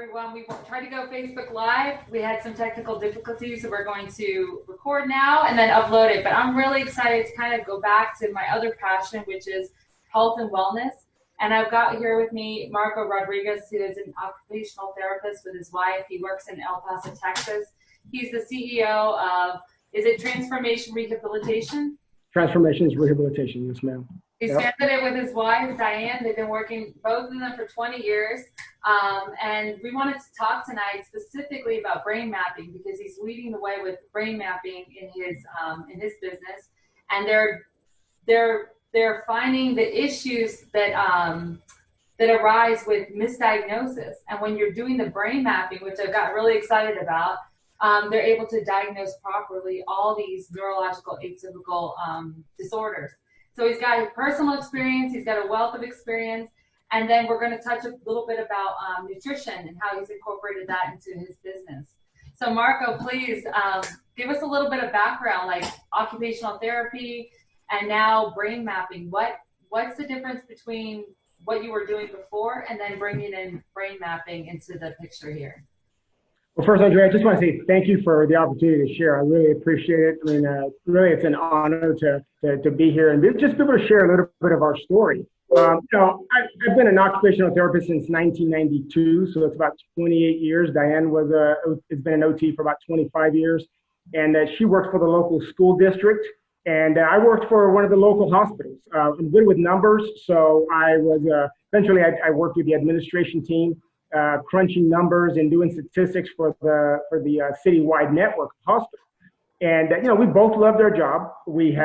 everyone. We tried to go Facebook Live. We had some technical difficulties, so we're going to record now and then upload it. But I'm really excited to kind of go back to my other passion, which is health and wellness. And I've got here with me Marco Rodriquez, who is an occupational therapist with his wife. He works in El Paso, Texas. He's the CEO of, is it Transformation Rehabilitation? Transformations Rehabilitation, yes, ma'am. He's founded it with his wife, Diane. They've been working, both of them, for 20 years. And we wanted to talk tonight specifically about brain mapping because he's leading the way with brain mapping in his business. And they're finding the issues that that arise with misdiagnosis. And when you're doing the brain mapping, which I got really excited about, they're able to diagnose properly all these neurological atypical disorders. So he's got a personal experience, he's got a wealth of experience, and then we're going to touch a little bit about nutrition and how he's incorporated that into his business. So Marco, please give us a little bit of background, like occupational therapy and now brain mapping. What's the difference between what you were doing before and then bringing in brain mapping into the picture here? Well, first, Andrea, I just want to say thank you for the opportunity to share. I really appreciate it. I mean, really, it's an honor to be here and just be able to share a little bit of our story. I've been an occupational therapist since 1992, so it's about 28 years. Diane has been an OT for about 25 years, and she worked for the local school district, and I worked for one of the local hospitals. I'm good with numbers, so I was eventually I worked with the administration team, crunching numbers and doing statistics for the citywide network of hospitals. And we both loved our job. We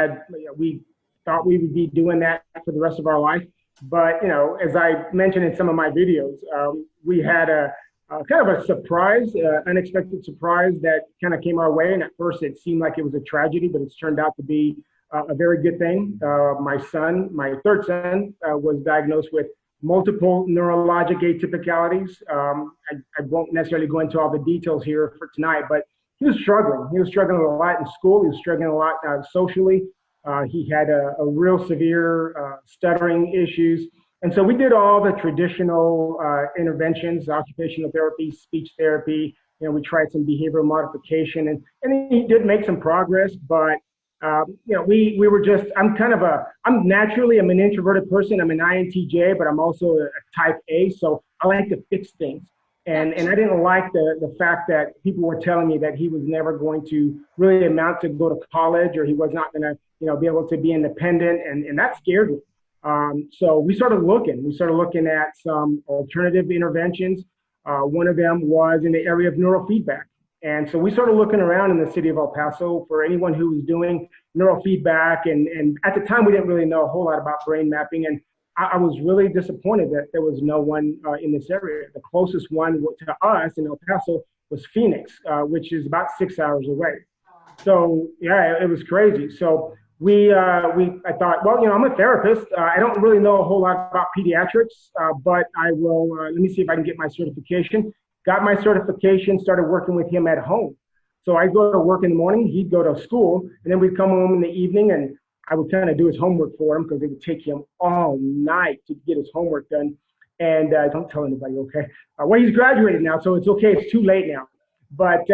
thought we would be doing that for the rest of our life. But as I mentioned in some of my videos, we had a kind of a surprise, unexpected surprise that kind of came our way. And at first it seemed like it was a tragedy, but it's turned out to be a very good thing. My third son, was diagnosed with multiple neurologic atypicalities. I won't necessarily go into all the details here for tonight, but he was struggling. He was struggling a lot in school. He was struggling a lot socially. He had a real severe stuttering issues. And so we did all the traditional interventions, occupational therapy, speech therapy. We tried some behavioral modification, and he did make some progress, but we were just, I'm naturally, I'm an introverted person. I'm an INTJ, but I'm also a type A. So I like to fix things. And I didn't like the fact that people were telling me that he was never going to really amount to go to college, or he was not going to, be able to be independent. And that scared me. So we started looking at some alternative interventions. One of them was in the area of neurofeedback. And so we started looking around in the city of El Paso for anyone who was doing neurofeedback. And at the time, we didn't really know a whole lot about brain mapping. And I was really disappointed that there was no one in this area. The closest one to us in El Paso was Phoenix, which is about 6 hours away. So yeah, it was crazy. So I thought, well, I'm a therapist. I don't really know a whole lot about pediatrics, but I will, let me see if I can get my certification. Got my certification, started working with him at home. So I go to work in the morning, he'd go to school, and then we'd come home in the evening, and I would kind of do his homework for him because it would take him all night to get his homework done. And don't tell anybody, okay? Well, he's graduated now, so it's okay. It's too late now. But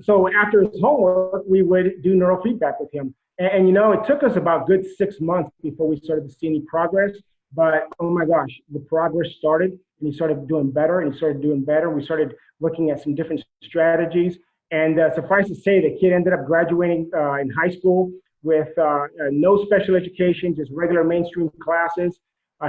so after his homework, we would do neurofeedback with him. And it took us about good 6 months before we started to see any progress. But oh my gosh, the progress started, and he started doing better, and he started doing better. We started looking at some different strategies. And suffice to say, the kid ended up graduating in high school with no special education, just regular mainstream classes.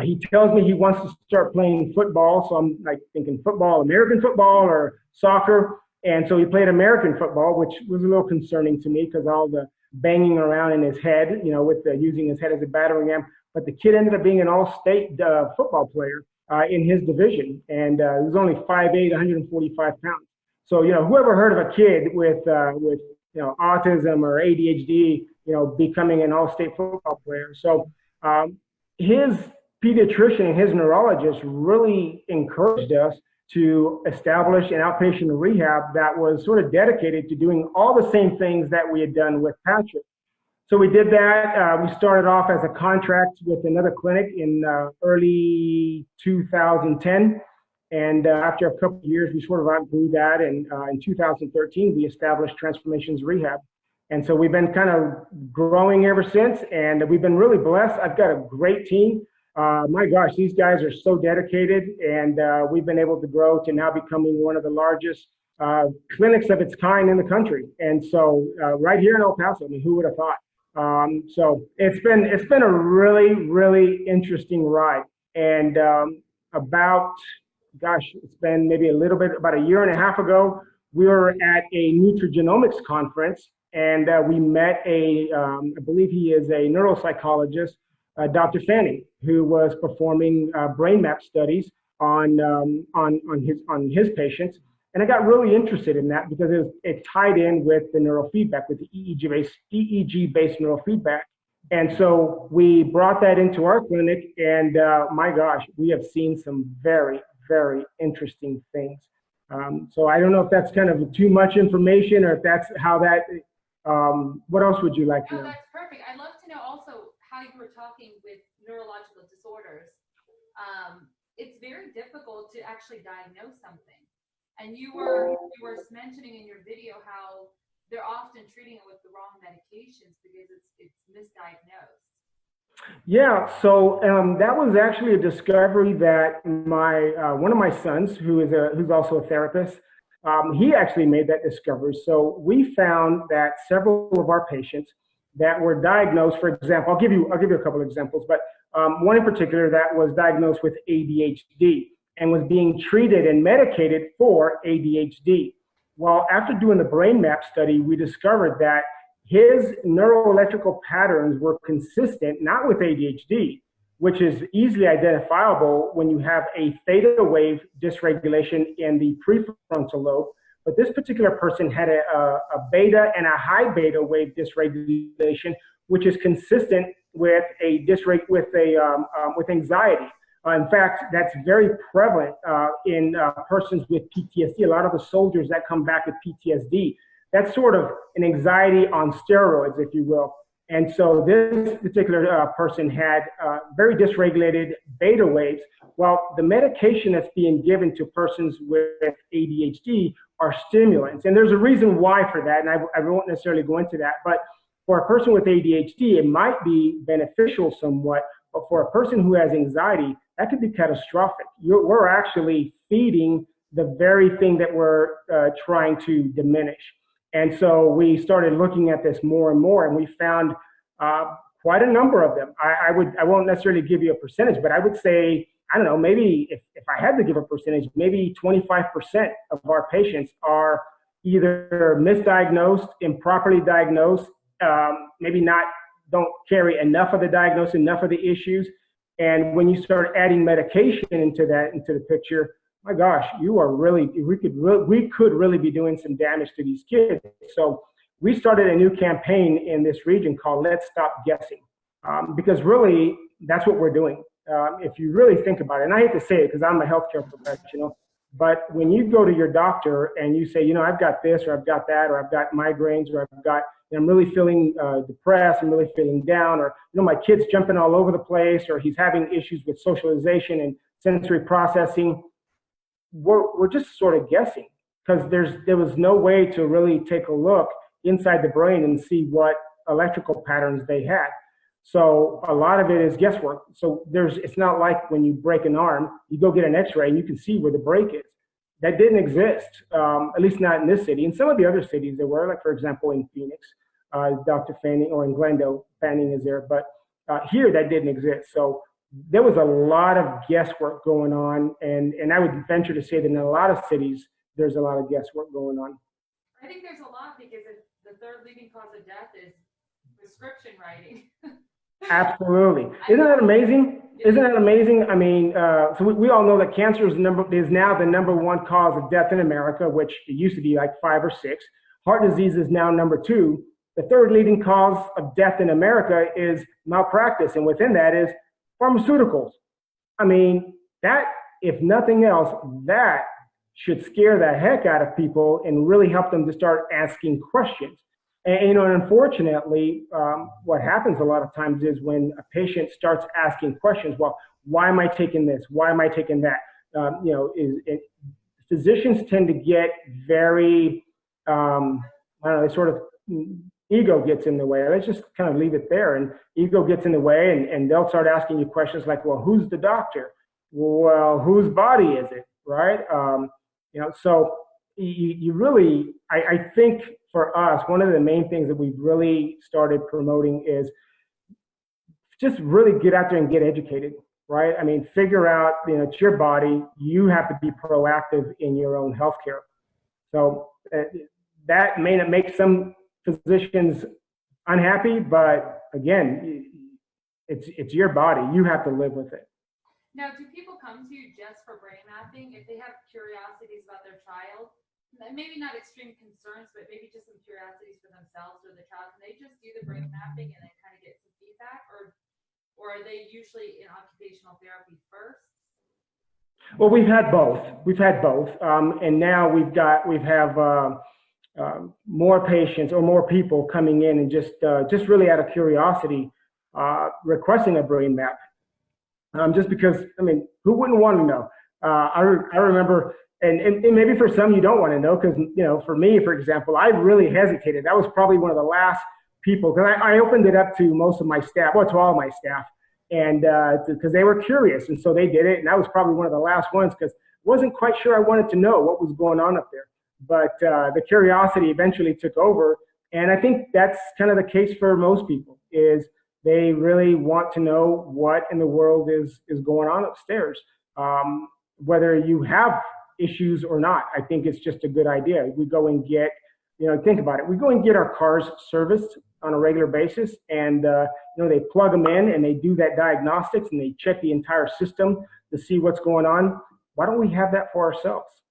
He tells me he wants to start playing football. So I'm like thinking football, American football or soccer. And so he played American football, which was a little concerning to me because all the banging around in his head, with using his head as a battering ram. But the kid ended up being an all-state football player in his division. And he was only 5'8", 145 pounds. So, whoever heard of a kid with autism or ADHD, becoming an all-state football player. So his pediatrician and his neurologist really encouraged us to establish an outpatient rehab that was sort of dedicated to doing all the same things that we had done with Patrick. So we did that. We started off as a contract with another clinic in early 2010. And after a couple of years, we sort of outgrew that. And in 2013, we established Transformations Rehab. And so we've been kind of growing ever since, and we've been really blessed. I've got a great team. My gosh, these guys are so dedicated, and we've been able to grow to now becoming one of the largest clinics of its kind in the country. And so right here in El Paso, I mean, who would have thought? So it's been a really interesting ride. And it's been maybe about a year and a half ago, we were at a nutrigenomics conference, and we met I believe he is a neuropsychologist, Dr. Fanning, who was performing brain map studies on his patients. And I got really interested in that because it tied in with the neurofeedback, with the EEG-based neurofeedback. And so we brought that into our clinic, and my gosh, we have seen some very interesting things. So I don't know if that's kind of too much information, or if that's how that, what else would you like to know? Oh, that's perfect. I'd love to know also how you were talking with neurological disorders. It's very difficult to actually diagnose something. And you were mentioning in your video how they're often treating it with the wrong medications because it's misdiagnosed. Yeah, so that was actually a discovery that one of my sons, who's also a therapist, he actually made that discovery. So we found that several of our patients that were diagnosed, for example, I'll give you a couple of examples, but one in particular that was diagnosed with ADHD and was being treated and medicated for ADHD. Well, after doing the brain map study, we discovered that his neuroelectrical patterns were consistent, not with ADHD, which is easily identifiable when you have a theta wave dysregulation in the prefrontal lobe. But this particular person had a beta and a high beta wave dysregulation, which is consistent with with anxiety. In fact, that's very prevalent in persons with PTSD. A lot of the soldiers that come back with PTSD, that's sort of an anxiety on steroids, if you will. And so this particular person had very dysregulated beta waves. Well, the medication that's being given to persons with ADHD are stimulants. And there's a reason why for that, and I won't necessarily go into that. But for a person with ADHD, it might be beneficial somewhat. But for a person who has anxiety, that could be catastrophic. We're actually feeding the very thing that we're trying to diminish. And so we started looking at this more and more, and we found quite a number of them. I won't necessarily give you a percentage, but I would say, I don't know, maybe if I had to give a percentage, maybe 25% of our patients are either misdiagnosed, improperly diagnosed, maybe don't carry enough of the diagnosis, enough of the issues. And when you start adding medication into the picture, my gosh, we could really be doing some damage to these kids. So we started a new campaign in this region called Let's Stop Guessing, because really that's what we're doing. If you really think about it, and I hate to say it because I'm a healthcare professional, but when you go to your doctor and you say, I've got this, or I've got that, or I've got migraines, or I'm really feeling depressed, I'm really feeling down, or my kid's jumping all over the place, or he's having issues with socialization and sensory processing, we're just sort of guessing, because there was no way to really take a look inside the brain and see what electrical patterns they had. So a lot of it is guesswork. So it's not like when you break an arm, you go get an x-ray and you can see where the break is. That didn't exist, at least not in this city. In some of the other cities there were, like for example in Phoenix, Dr. Fanning, or in Glendale, Fanning is there, but here that didn't exist. So there was a lot of guesswork going on, and I would venture to say that in a lot of cities, there's a lot of guesswork going on. I think there's a lot, because the third leading cause of death is prescription writing. Absolutely. Isn't that amazing? Isn't that amazing? I mean, so we all know that cancer is now the number one cause of death in America, which it used to be like 5 or 6. Heart disease is now number 2. The third leading cause of death in America is malpractice, and within that is pharmaceuticals. I mean, that, if nothing else, that should scare the heck out of people and really help them to start asking questions. And unfortunately, what happens a lot of times is when a patient starts asking questions, well, why am I taking this? Why am I taking that? physicians tend to get very, I don't know, they sort of, ego gets in the way. Let's just kind of leave it there. And ego gets in the way, and they'll start asking you questions like, well, who's the doctor? Well, whose body is it, right? So you really, I think for us, one of the main things that we've really started promoting is just really get out there and get educated, right? I mean, figure out, it's your body. You have to be proactive in your own healthcare. So that may not make some physicians unhappy, but again, it's your body. You have to live with it. Now, do people come to you just for brain mapping if they have curiosities about their child? Maybe not extreme concerns, but maybe just some curiosities for themselves or the child. Can they just do the brain mapping and then kind of get some feedback, or are they usually in occupational therapy first? Well, we've had both. And now we have more patients or more people coming in and just really out of curiosity requesting a brain map. Just because, I mean, who wouldn't want to know? I remember, and maybe for some you don't want to know, because, for me, for example, I really hesitated. That was probably one of the last people, because I opened it up to most of my staff, well, to all my staff, and because they were curious, and so they did it, and that was probably one of the last ones, because I wasn't quite sure I wanted to know what was going on up there. But the curiosity eventually took over, and I think that's kind of the case for most people, is they really want to know what in the world is going on upstairs. Whether you have issues or not, I think it's just a good idea. We go and get, think about it. We go and get our cars serviced on a regular basis, and they plug them in and they do that diagnostics and they check the entire system to see what's going on. Why don't we have that for ourselves?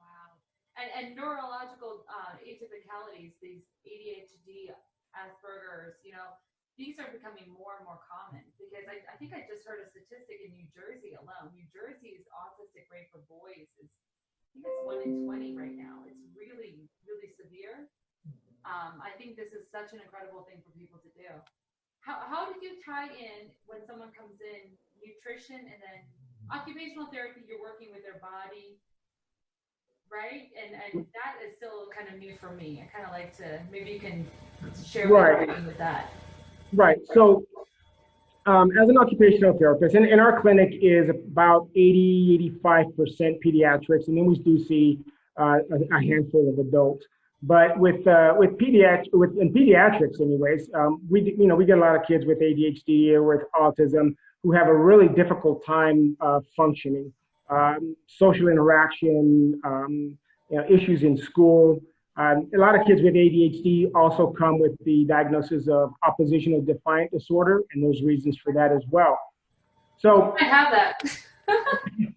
Wow. And neurological atypicalities, these ADHD, Asperger's, these are becoming more and more common, because I think I just heard a statistic in New Jersey alone. New Jersey's autistic rate for boys is, I think it's 1 in 20 right now. It's really, really severe. I think this is such an incredible thing for people to do. How did you tie in, when someone comes in, nutrition and then occupational therapy, you're working with their body, right? And that is still kind of new for me. I kind of like to, maybe you can share what you're doing with that. Right. So as an occupational therapist, and our clinic is about 85% pediatrics, and then we do see a handful of adults. But in pediatrics anyways, we get a lot of kids with ADHD or with autism who have a really difficult time functioning, social interaction, issues in school. A lot of kids with ADHD also come with the diagnosis of oppositional defiant disorder, and there's reasons for that as well. So I have that.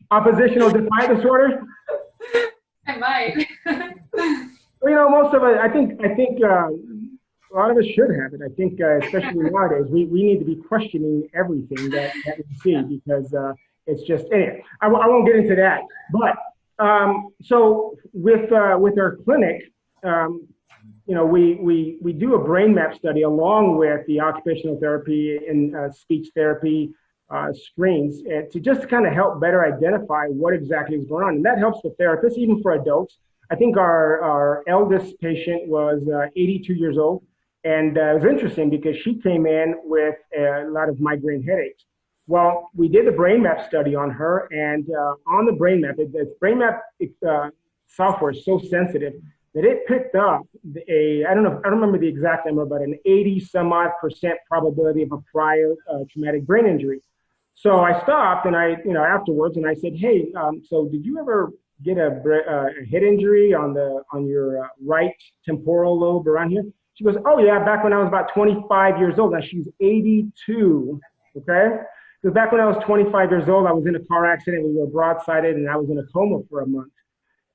Oppositional defiant disorder? I might. Most of it, I think a lot of us should have it. I think, especially nowadays, we need to be questioning everything that we see, because it's just, anyway, I won't get into that. But so with our clinic, we do a brain map study along with the occupational therapy and speech therapy screens, to just kind of help better identify what exactly is going on. And that helps the therapists, even for adults. I think our eldest patient was 82 years old, and it was interesting because she came in with a lot of migraine headaches. Well, we did the brain map study on her, and on the brain map, the brain map software is so sensitive that it picked up I don't remember the exact number, but an 80-some-odd% probability of a prior traumatic brain injury. So I stopped, and afterwards, and I said, hey, so did you ever get a head injury on your right temporal lobe around here? She goes, oh yeah, back when I was about 25 years old. Now she's 82, okay? Because back when I was 25 years old, I was in a car accident, we were broadsided, and I was in a coma for a month.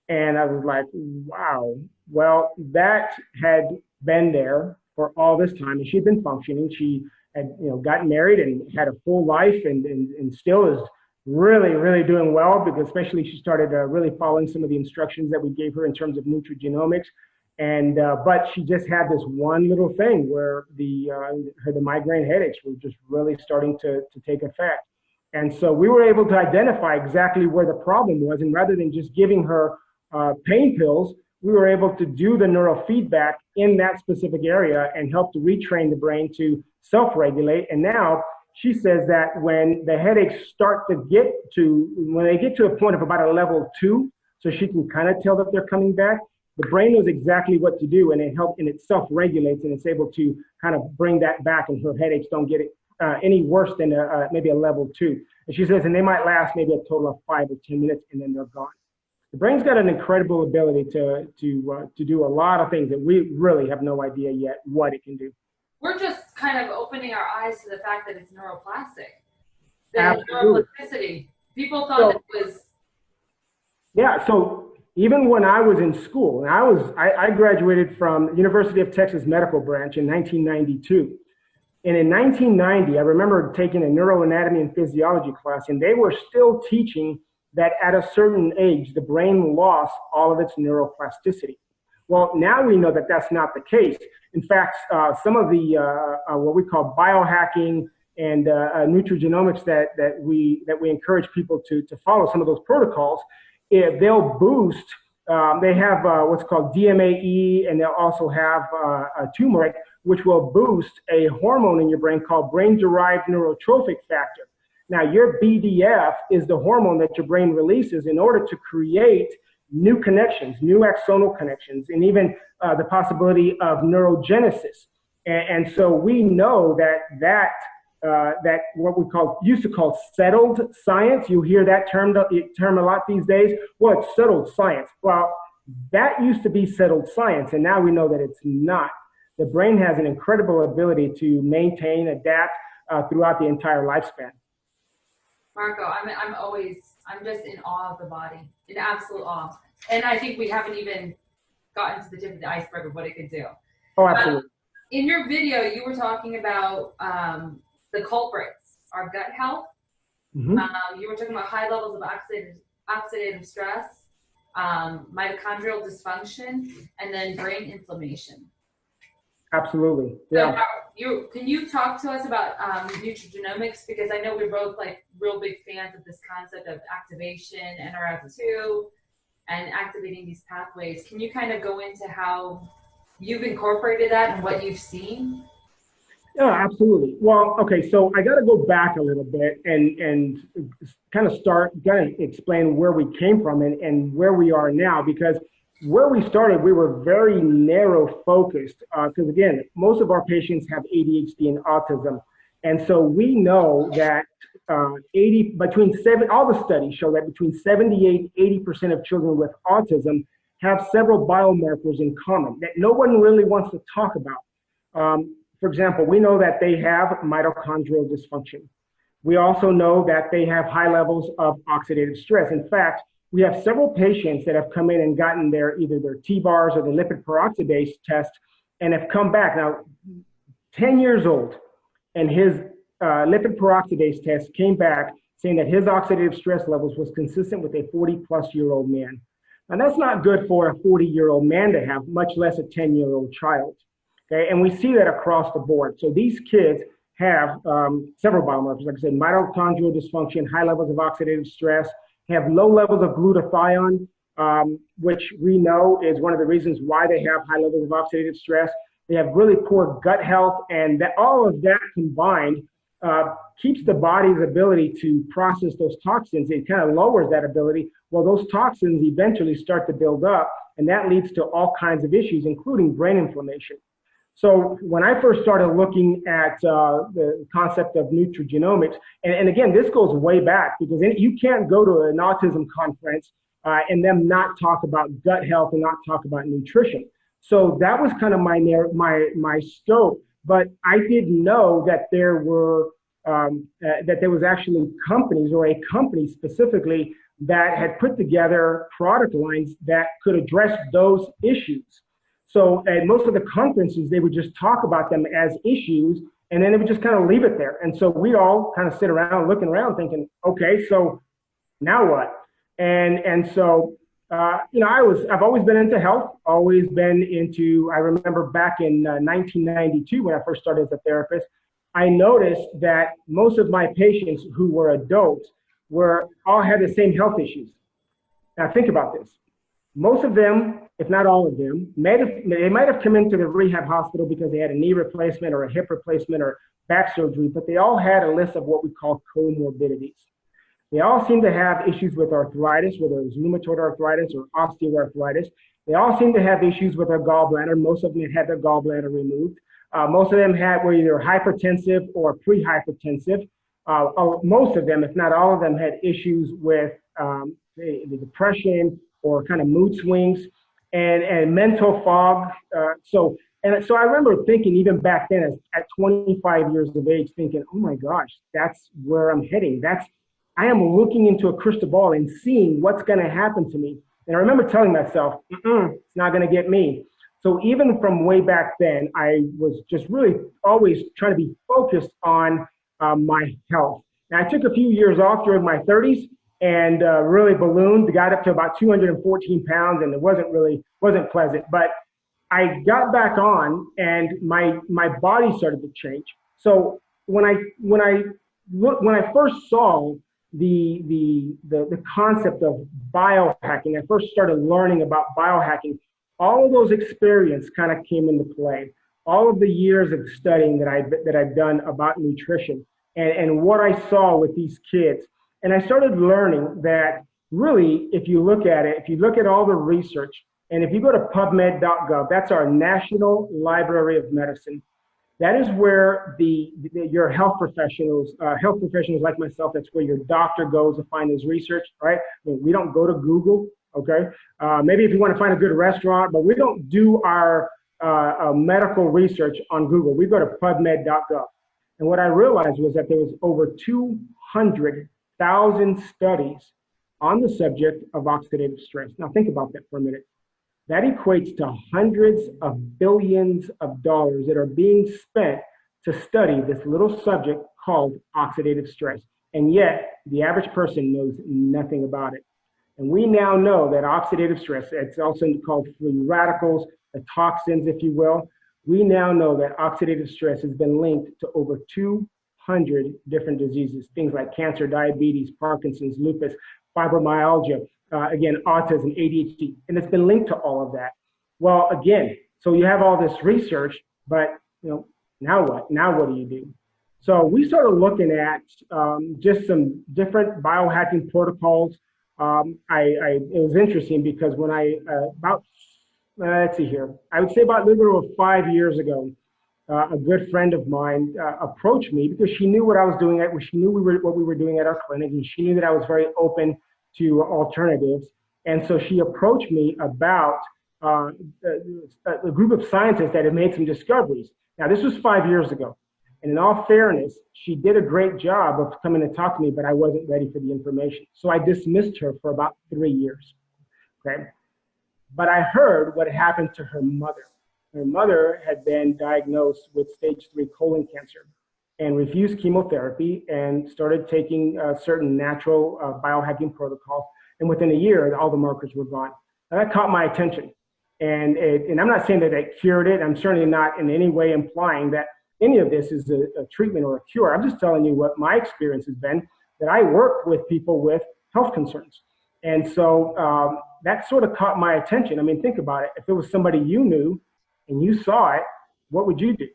And I was like, wow. Well, that had been there for all this time, and she'd been functioning. She had, gotten married and had a full life, and still is really, really doing well, because especially she started really following some of the instructions that we gave her in terms of nutrigenomics. And but she just had this one little thing where the migraine headaches were just really starting to take effect. And so we were able to identify exactly where the problem was. And rather than just giving her pain pills, we were able to do the neurofeedback in that specific area and help to retrain the brain to self-regulate. And now she says that when the headaches start to when they get to a point of about a level 2, so she can kind of tell that they're coming back, the brain knows exactly what to do, and it self-regulates, and it's able to kind of bring that back, and her headaches don't get any worse than maybe a level 2. And she says, and they might last maybe a total of 5 or 10 minutes, and then they're gone. The brain's got an incredible ability to do a lot of things that we really have no idea yet what it can do. We're just kind of opening our eyes to the fact that it's neuroplastic. Absolutely. Neuroplasticity. People thought it was. Yeah, so even when I was in school, and I graduated from University of Texas Medical Branch in 1992. And in 1990, I remember taking a neuroanatomy and physiology class, and they were still teaching that at a certain age, the brain lost all of its neuroplasticity. Well, now we know that that's not the case. In fact, some of the what we call biohacking and nutrigenomics that we encourage people to follow some of those protocols, they'll boost. They have what's called DMAE, and they'll also have a turmeric, which will boost a hormone in your brain called brain-derived neurotrophic factor. Now, your BDF is the hormone that your brain releases in order to create new connections, new axonal connections, and even the possibility of neurogenesis. And so we know that what we used to call settled science. You hear that term a lot these days. Well, it's settled science. Well, that used to be settled science, and now we know that it's not. The brain has an incredible ability to maintain, adapt throughout the entire lifespan. Marco, I'm just in awe of the body, in absolute awe. And I think we haven't even gotten to the tip of the iceberg of what it could do. Oh, absolutely. In your video, you were talking about the culprits, our gut health. Mm-hmm. You were talking about high levels of oxidative stress, mitochondrial dysfunction, and then brain inflammation. Absolutely. Yeah. So can you talk to us about nutrigenomics? Because I know we're both like real big fans of this concept of activation, NRF2, and activating these pathways. Can you kind of go into how you've incorporated that and what you've seen? Yeah, absolutely. Well, okay, so I got to go back a little bit and kind of explain where we came from and where we are now, because where we started, we were very narrow focused because again, most of our patients have ADHD and autism. And so we know that all the studies show that between 78 and 80% of children with autism have several biomarkers in common that no one really wants to talk about. For example, we know that they have mitochondrial dysfunction. We also know that they have high levels of oxidative stress. In fact, we have several patients that have come in and gotten either their T-bars or the lipid peroxidase test and have come back. Now, 10 years old, and his lipid peroxidase test came back saying that his oxidative stress levels was consistent with a 40-plus-year-old man. And that's not good for a 40-year-old man to have, much less a 10-year-old child. Okay, and we see that across the board. So these kids have several biomarkers, like I said, mitochondrial dysfunction, high levels of oxidative stress, have low levels of glutathione, which we know is one of the reasons why they have high levels of oxidative stress. They have really poor gut health, and all of that combined keeps the body's ability to process those toxins. It kind of lowers that ability. Well, those toxins eventually start to build up, and that leads to all kinds of issues, including brain inflammation. So when I first started looking at the concept of nutrigenomics, and again, this goes way back because you can't go to an autism conference and them not talk about gut health and not talk about nutrition. So that was kind of my scope, but I didn't know that there was actually companies, or a company specifically, that had put together product lines that could address those issues. So at most of the conferences, they would just talk about them as issues, and then they would just kind of leave it there. And so we all kind of sit around looking around thinking, okay, so now what? And so, I've always been into health, always been into, I remember back in 1992 when I first started as a therapist, I noticed that most of my patients who were adults all had the same health issues. Now think about this. Most of them, if not all of them, they might have come into the rehab hospital because they had a knee replacement or a hip replacement or back surgery, but they all had a list of what we call comorbidities. They all seem to have issues with arthritis, whether it's rheumatoid arthritis or osteoarthritis. They all seem to have issues with their gallbladder. Most of them had their gallbladder removed. Most of them were either hypertensive or pre-hypertensive. Most of them, if not all of them, had issues with the depression or kind of mood swings and mental fog. So I remember thinking even back then at 25 years of age, thinking, oh my gosh, that's where I'm heading. I am looking into a crystal ball and seeing what's going to happen to me. And I remember telling myself, it's not going to get me. So even from way back then, I was just really always trying to be focused on my health. And I took a few years off during my 30s and really ballooned, got up to about 214 pounds, and it wasn't pleasant. But I got back on, and my body started to change. So when I first saw the concept of biohacking, I first started learning about biohacking. All of those experiences kind of came into play. All of the years of studying that I've done about nutrition and what I saw with these kids. And I started learning that really, if you look at all the research, and if you go to PubMed.gov, that's our National Library of Medicine. That is where your health professionals like myself, that's where your doctor goes to find his research, right? I mean, we don't go to Google, okay? Maybe if you want to find a good restaurant, but we don't do our medical research on Google. We go to PubMed.gov. And what I realized was that there was over 200,000 studies on the subject of oxidative stress. Now think about that for a minute. That equates to hundreds of billions of dollars that are being spent to study this little subject called oxidative stress. And yet the average person knows nothing about it. And we now know that oxidative stress, it's also called free radicals, the toxins, if you will. We now know that oxidative stress has been linked to over 200 different diseases, things like cancer, diabetes, Parkinson's, lupus, fibromyalgia, again, autism, ADHD, and it's been linked to all of that. Well, again, so you have all this research, but now what? Now what do you do? So we started looking at just some different biohacking protocols. It was interesting because when let's see here, I would say about a little over 5 years ago, a good friend of mine approached me because she knew what I was doing. She knew what we were doing at our clinic, and she knew that I was very open to alternatives. And so she approached me about a group of scientists that had made some discoveries. Now, this was 5 years ago. And in all fairness, she did a great job of coming to talk to me, but I wasn't ready for the information. So I dismissed her for about 3 years. Okay. But I heard what happened to her mother. Her mother had been diagnosed with stage 3 colon cancer and refused chemotherapy and started taking certain natural biohacking protocols. And within a year, all the markers were gone. And that caught my attention. And I'm not saying that it cured it. I'm certainly not in any way implying that any of this is a treatment or a cure. I'm just telling you what my experience has been, that I work with people with health concerns. And so that sort of caught my attention. I mean, think about it. If it was somebody you knew and you saw it, what would you do?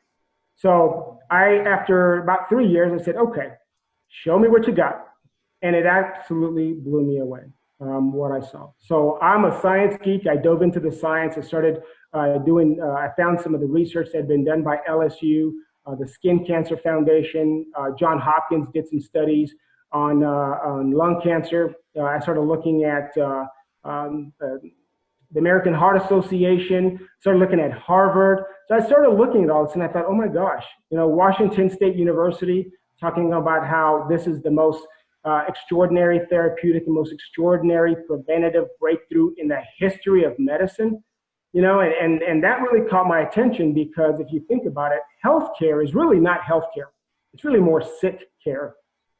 So after about 3 years, I said, okay, show me what you got. And it absolutely blew me away, what I saw. So I'm a science geek. I dove into the science. I started I found some of the research that had been done by LSU, the Skin Cancer Foundation. John Hopkins did some studies on lung cancer. I started looking at the American Heart Association, started looking at Harvard. So I started looking at all this and I thought, oh my gosh, Washington State University talking about how this is the most extraordinary therapeutic, the most extraordinary preventative breakthrough in the history of medicine. And that really caught my attention because if you think about it, healthcare is really not healthcare. It's really more sick care.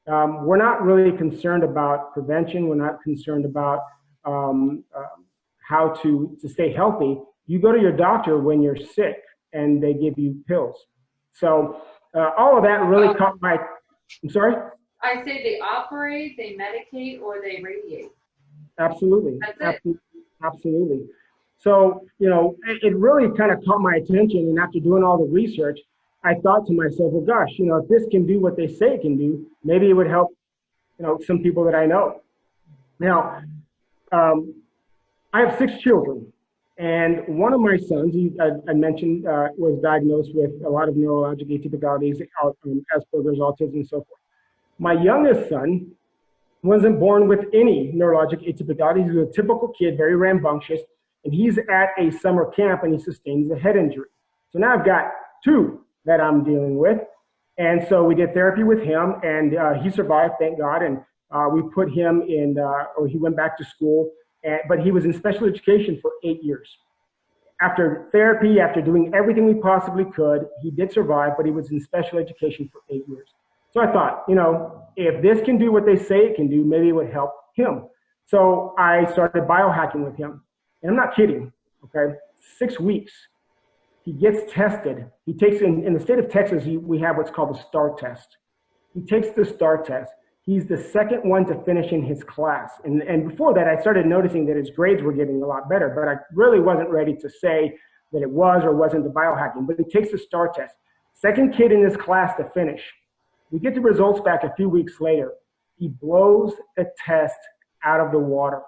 We're not really concerned about prevention. We're not concerned about how to stay healthy. You go to your doctor when you're sick and they give you pills. So All of that really caught my, I'm sorry? I say they operate, they medicate, or they radiate. Absolutely. That's it. Absolutely. So, it really kind of caught my attention. And after doing all the research, I thought to myself, well, gosh, if this can do what they say it can do, maybe it would help, some people that I know. Now, I have 6 children. And one of my sons, I mentioned, was diagnosed with a lot of neurological atypicalities, Asperger's, autism, and so forth. My youngest son wasn't born with any neurologic atypicality. He was a typical kid, very rambunctious, and he's at a summer camp and he sustains a head injury. So now I've got 2 that I'm dealing with. And so we did therapy with him, and he survived, thank God. And we put him in, or he went back to school, but he was in special education for 8 years. After therapy, after doing everything we possibly could, he did survive, but he was in special education for 8 years. So I thought, if this can do what they say it can do, maybe it would help him. So I started biohacking with him. And I'm not kidding, okay? 6 weeks. He gets tested. He takes, in the state of Texas, we have what's called the STAR test. He takes the STAR test. He's the second one to finish in his class. And before that, I started noticing that his grades were getting a lot better, but I really wasn't ready to say that it was or wasn't the biohacking. But he takes the STAR test. Second kid in his class to finish. We get the results back a few weeks later. He blows the test out of the water.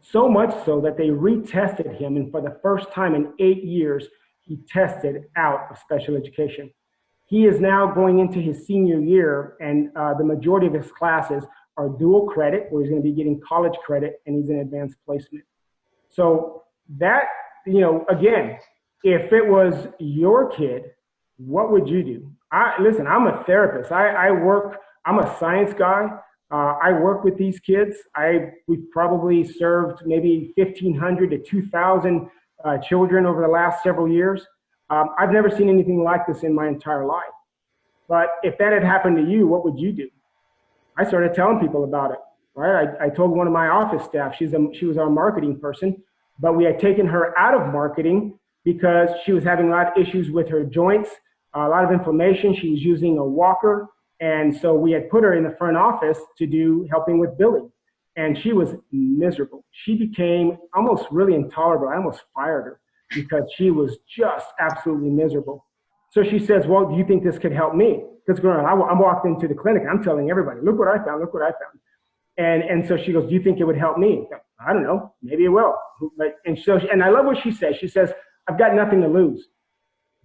So much so that they retested him, and for the first time in 8 years, he tested out of special education. He is now going into his senior year, and the majority of his classes are dual credit, where he's going to be getting college credit, and he's in advanced placement. So that, again, if it was your kid, what would you do? Listen, I'm a therapist. I'm a science guy. I work with these kids. We've probably served maybe 1,500 to 2,000 children over the last several years. I've never seen anything like this in my entire life. But if that had happened to you, what would you do? I started telling people about it. Right? I told one of my office staff, she was our marketing person, but we had taken her out of marketing because she was having a lot of issues with her joints, a lot of inflammation. She was using a walker. And so we had put her in the front office to do helping with billing. And she was miserable. She became almost really intolerable. I almost fired her because she was just absolutely miserable. So she says, well, do you think this could help me? Because I walked into the clinic, I'm telling everybody, look what I found, look what I found. And so she goes, do you think it would help me? I don't know, maybe it will. And I love what she says. She says, I've got nothing to lose.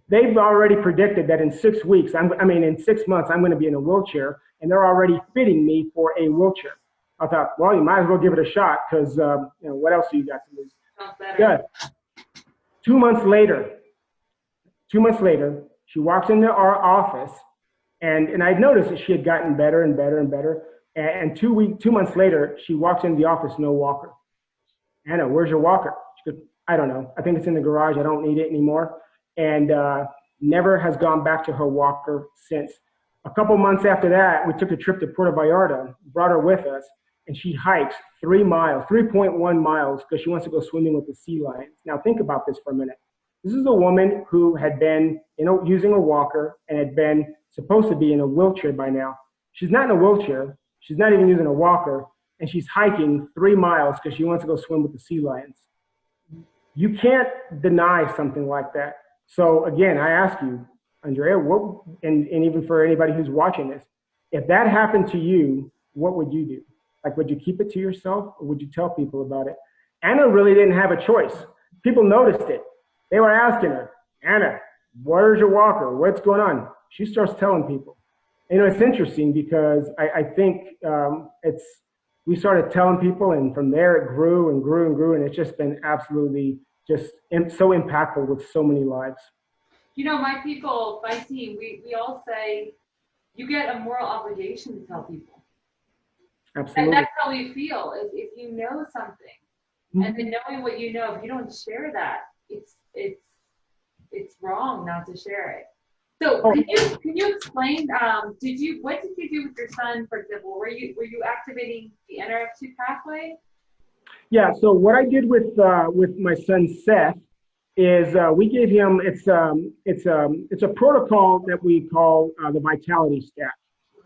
They've already predicted that in 6 weeks, in 6 months, I'm going to be in a wheelchair, and they're already fitting me for a wheelchair. I thought, well, you might as well give it a shot because, what else do you got to lose? Good. 2 months later, she walks into our office, and I'd noticed that she had gotten better and better and better. And 2 months later, she walks into the office, no walker. Anna, where's your walker? She goes, I don't know. I think it's in the garage. I don't need it anymore. And never has gone back to her walker since. A couple months after that, we took a trip to Puerto Vallarta, brought her with us, and she hikes 3 miles, 3.1 miles, because she wants to go swimming with the sea lions. Now think about this for a minute. This is a woman who had been using a walker and had been supposed to be in a wheelchair by now. She's not in a wheelchair. She's not even using a walker, and she's hiking 3 miles because she wants to go swim with the sea lions. You can't deny something like that. So again, I ask you, Andrea, and even for anybody who's watching this, if that happened to you, what would you do? Like, would you keep it to yourself or would you tell people about it? Anna really didn't have a choice. People noticed it. They were asking her, Anna, where's your walker? What's going on? She starts telling people. It's interesting because I think we started telling people, and from there it grew and grew and grew, and it's just been absolutely just so impactful with so many lives. My people, my team, we all say you get a moral obligation to tell people. Absolutely. And that's how we feel. If you know something, mm-hmm. and then knowing what you know, if you don't share that, it's wrong not to share it. So can you explain? What did you do with your son, for example? Were you activating the NRF2 pathway? Yeah. So what I did with my son Seth is we gave him, it's a protocol that we call the Vitality Stack.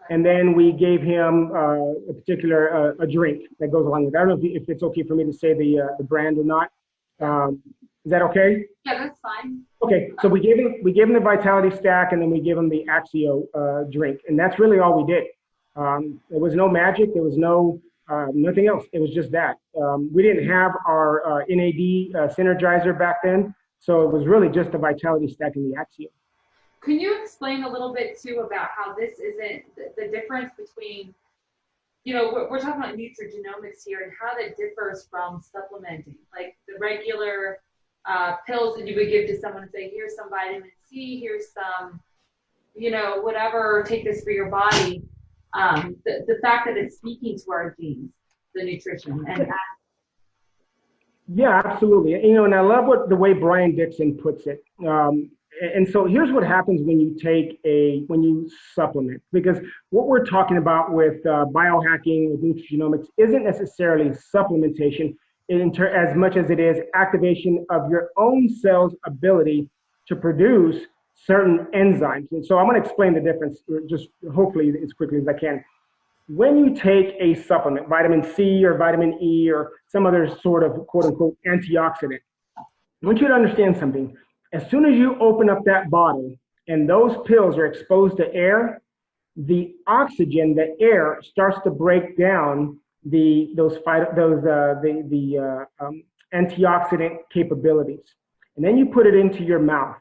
And then we gave him a particular a drink that goes along with it. I don't know if it's okay for me to say the brand or not. Is that okay? Yeah, that's fine. Okay, so we gave him the Vitality Stack, and then we gave him the Axio drink, and that's really all we did. There was no magic. There was no nothing else. It was just that. We didn't have our NAD synergizer back then, so it was really just the Vitality Stack and the Axio. Can you explain a little bit too about how this isn't the difference between, you know, we're talking about nutrigenomics here and how that differs from supplementing, like the regular pills that you would give to someone and say, here's some vitamin C, here's some, you know, whatever, take this for your body. The fact that it's speaking to our genes, the nutrition. And yeah, absolutely. You know, and I love the way Brian Dixon puts it. And so here's what happens when you supplement, because what we're talking about with biohacking, with nutrigenomics, isn't necessarily supplementation as much as it is activation of your own cell's ability to produce certain enzymes. And so I'm going to explain the difference, just hopefully as quickly as I can. When you take a supplement, vitamin C or vitamin E or some other sort of quote unquote antioxidant, I want you to understand something. As soon as you open up that bottle and those pills are exposed to air, the oxygen, the air starts to break down the antioxidant capabilities. And then you put it into your mouth.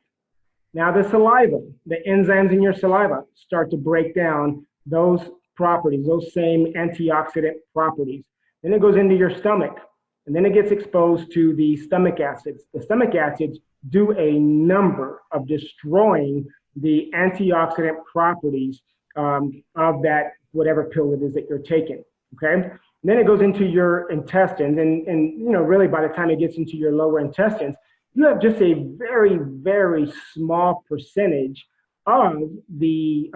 Now the saliva, the enzymes in your saliva start to break down those properties, those same antioxidant properties. Then it goes into your stomach, and then it gets exposed to the stomach acids. The stomach acids do a number of destroying the antioxidant properties of that whatever pill it is that you're taking, okay? And then it goes into your intestines, and you know, really by the time it gets into your lower intestines, you have just a very, very small percentage of the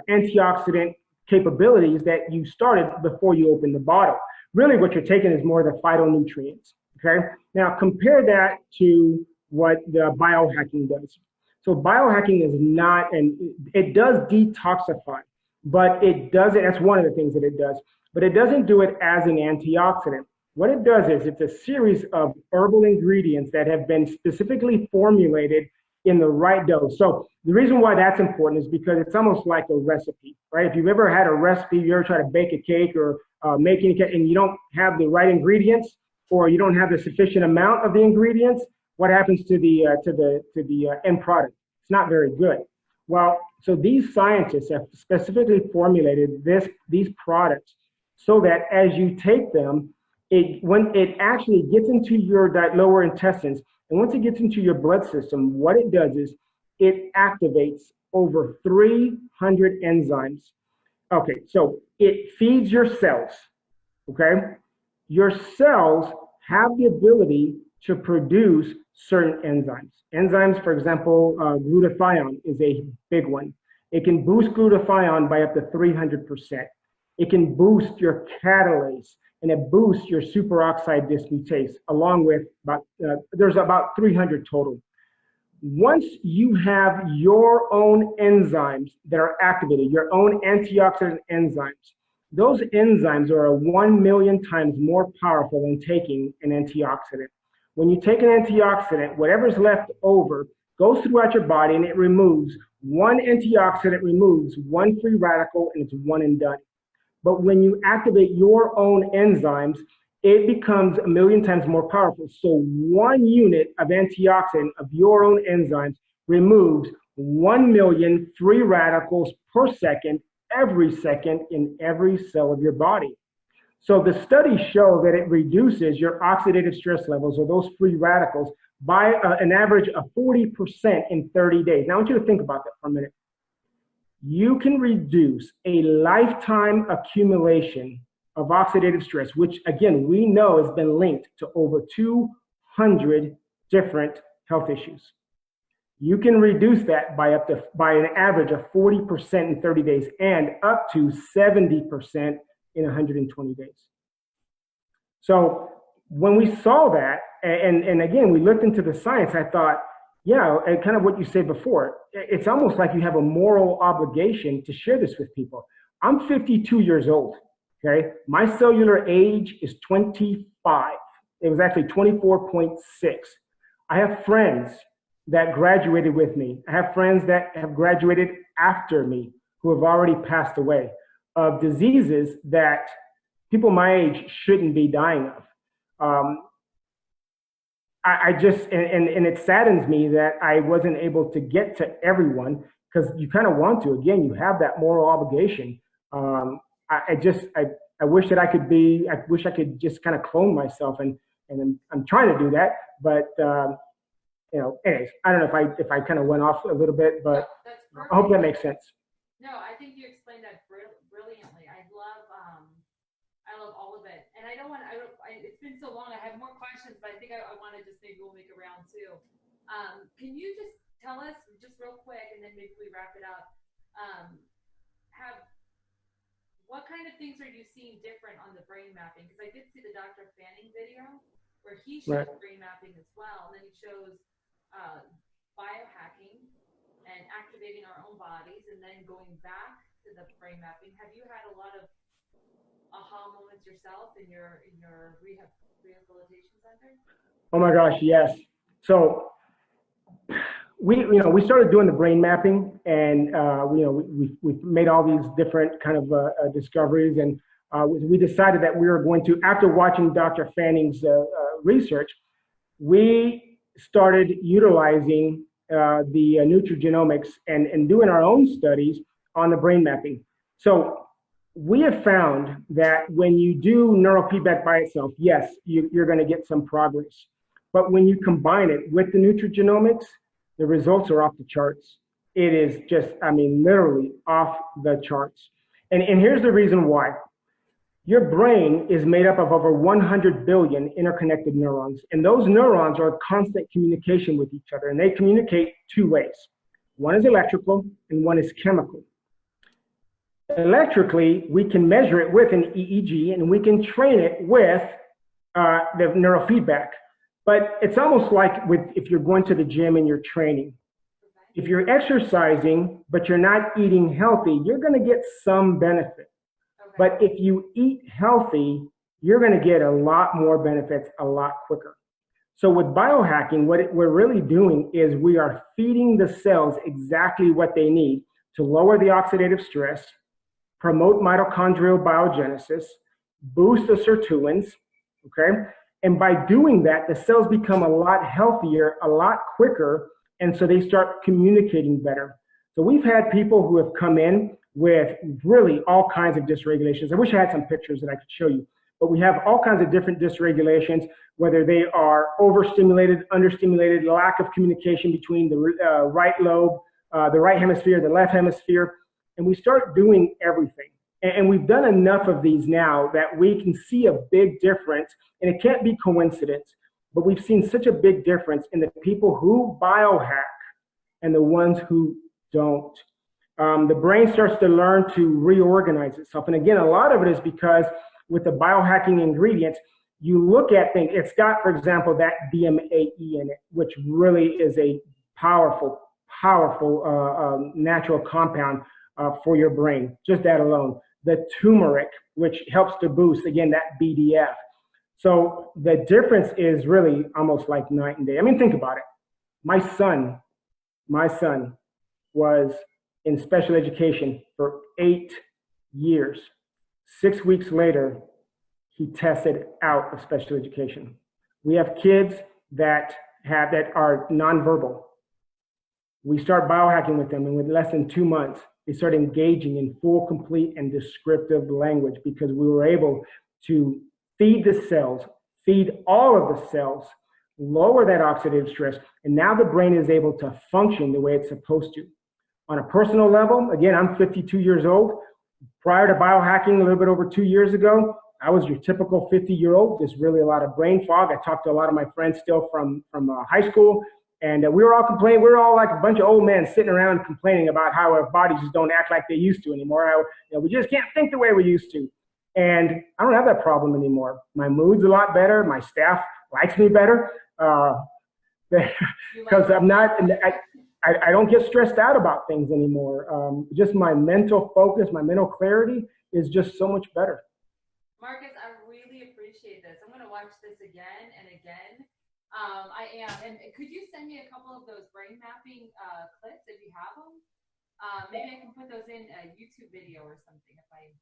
antioxidant capabilities that you started before you opened the bottle. Really what you're taking is more of the phytonutrients, okay? Now compare that to what the biohacking does. So biohacking is not, and it does detoxify, but it doesn't, that's one of the things that it does, but it doesn't do it as an antioxidant. What it does is it's a series of herbal ingredients that have been specifically formulated in the right dose. So the reason why that's important is because it's almost like a recipe, right? If you've ever had a recipe, you ever try to bake a cake or make any cake and you don't have the right ingredients, or you don't have the sufficient amount of the ingredients, what happens to the end product? It's not very good. Well, so these scientists have specifically formulated these products so that as you take them, when it actually gets into your lower intestines, and once it gets into your blood system, what it does is it activates over 300 enzymes. Okay, so it feeds your cells, okay? Your cells have the ability to produce certain enzymes. Enzymes, for example, glutathione is a big one. It can boost glutathione by up to 300%. It can boost your catalase, and it boosts your superoxide dismutase, along with there's about 300 total. Once you have your own enzymes that are activated, your own antioxidant enzymes, those enzymes are 1 million times more powerful than taking an antioxidant. When you take an antioxidant, whatever's left over goes throughout your body and it removes one antioxidant, removes one free radical, and it's one and done. But when you activate your own enzymes, it becomes 1 million times more powerful. So 1 unit of antioxidant of your own enzymes removes 1 million free radicals per second, every second in every cell of your body. So the studies show that it reduces your oxidative stress levels, or those free radicals, by an average of 40% in 30 days. Now I want you to think about that for a minute. You can reduce a lifetime accumulation of oxidative stress, which again, we know has been linked to over 200 different health issues. You can reduce that by an average of 40% in 30 days and up to 70% in 120 days. So when we saw that, And again, we looked into the science. I thought, yeah, and kind of what you said before, it's almost like you have a moral obligation to share this with people. I'm 52 years old, okay? My cellular age is 25. It was actually 24.6. I have friends that graduated with me. I have friends that have graduated after me who have already passed away of diseases that people my age shouldn't be dying of. I just, and it saddens me that I wasn't able to get to everyone because you kind of want to. Again, you have that moral obligation. I wish that I wish I could just kind of clone myself, and I'm trying to do that. But, anyways, I don't know if I kind of went off a little bit, but I hope that makes sense. No, I think you explained that brilliantly. I love all of it. And I don't want, it's been so long, I have more questions, but I think I want to just, maybe we'll make a round two. Can you just tell us, just real quick, and then maybe we wrap it up, what kind of things are you seeing different on the brain mapping? Because I did see the Dr. Fanning video where he shows brain mapping as well, and then he shows biohacking and activating our own bodies, and then going back to the brain mapping. Have you had a lot of aha moments yourself in your rehabilitation center? Oh my gosh, yes. So we started doing the brain mapping, and we made all these different kind of discoveries, and we decided that we were going to, after watching Dr. Fanning's research, we started utilizing the nutrigenomics and doing our own studies on the brain mapping. So we have found that when you do neurofeedback by itself, yes, you're going to get some progress. But when you combine it with the nutrigenomics, the results are off the charts. It is just, literally off the charts. And here's the reason why. Your brain is made up of over 100 billion interconnected neurons. And those neurons are in constant communication with each other. And they communicate two ways. One is electrical and one is chemical. Electrically, we can measure it with an EEG, and we can train it with the neurofeedback. But it's almost like if you're going to the gym and you're training. If you're exercising, but you're not eating healthy, you're going to get some benefit. Okay. But if you eat healthy, you're going to get a lot more benefits a lot quicker. So with biohacking, what we're really doing is we are feeding the cells exactly what they need to lower the oxidative stress, promote mitochondrial biogenesis, boost the sirtuins, okay? And by doing that, the cells become a lot healthier, a lot quicker, and so they start communicating better. So we've had people who have come in with really all kinds of dysregulations. I wish I had some pictures that I could show you, but we have all kinds of different dysregulations, whether they are overstimulated, understimulated, lack of communication between the right lobe, the right hemisphere, the left hemisphere, and we start doing everything. And we've done enough of these now that we can see a big difference, and it can't be coincidence, but we've seen such a big difference in the people who biohack and the ones who don't. The brain starts to learn to reorganize itself. And again, a lot of it is because with the biohacking ingredients, you look at things, it's got, for example, that DMAE in it, which really is a powerful natural compound for your brain, just that alone. The turmeric, which helps to boost, again, that BDF. So the difference is really almost like night and day. Think about it. My son was in special education for 8 years. 6 weeks later, he tested out of special education. We have kids that are nonverbal. We start biohacking with them, and with less than 2 months, they start engaging in full, complete, and descriptive language because we were able to feed the cells, feed all of the cells, lower that oxidative stress, and now the brain is able to function the way it's supposed to. On a personal level, again, I'm 52 years old. Prior to biohacking a little bit over 2 years ago, I was your typical 50-year-old. There's really a lot of brain fog. I talked to a lot of my friends still from high school. And we were all complaining. We were all like a bunch of old men sitting around complaining about how our bodies just don't act like they used to anymore. We just can't think the way we used to. And I don't have that problem anymore. My mood's a lot better. My staff likes me better. Because I'm not, I don't get stressed out about things anymore. Just my mental focus, my mental clarity is just so much better. Marcus, I really appreciate this. I'm going to watch this again and again. I am. And could you send me a couple of those brain mapping clips if you have them? Maybe I can put those in a YouTube video or something if I.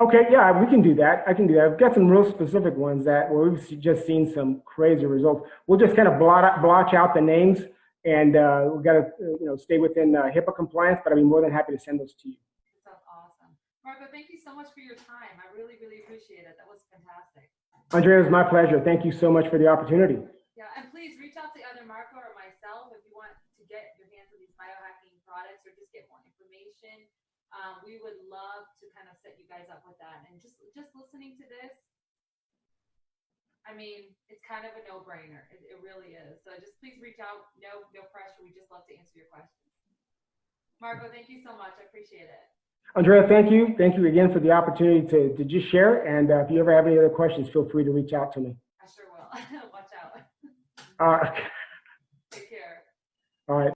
Okay, yeah, we can do that. I can do that. I've got some real specific ones that where we've just seen some crazy results. We'll just kind of blotch out the names, and we've got to stay within HIPAA compliance. But I'd be more than happy to send those to you. That's awesome, Marco. Thank you so much for your time. I really, really appreciate it. That was fantastic. Andrea, it was my pleasure. Thank you so much for the opportunity. Yeah, and please reach out to either Marco or myself if you want to get your hands on these biohacking products or just get more information. We would love to kind of set you guys up with that. And just listening to this, I mean, it's kind of a no-brainer. It really is. So just please reach out. No pressure. We just love to answer your questions. Marco, thank you so much. I appreciate it. Andrea, thank you. Thank you again for the opportunity to just share. And if you ever have any other questions, feel free to reach out to me. I sure will. Watch out. All right. Take care. All right.